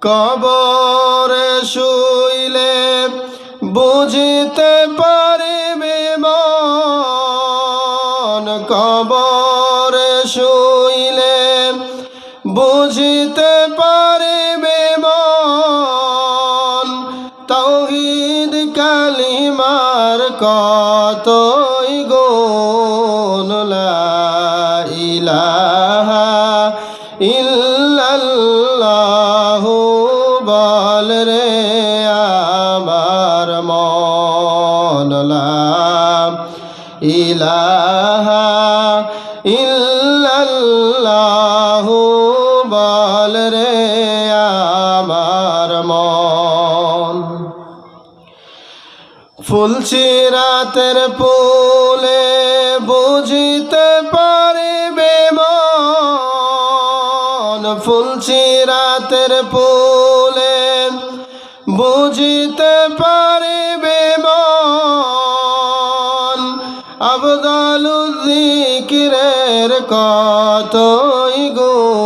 কবরে শুইলে বুঝিতে পারিবে মন, কবরে শুইলে বুঝিতে পারিবে মন। তাওহীদ কালিমার কতই গুণ, লা ইলাহা ইল্লাল্লাহু বল রে আমার মন, লা ইলাহা ইল্লাল্লাহু বল রে আমার মন। ফুলসিরাতের ফুলে বুঝিতে পারিবে মন, ফুলসিরাতের ফুলে বুঝিতে পারিবে মন। আফদালুজ যিকিরের কতই গুণ,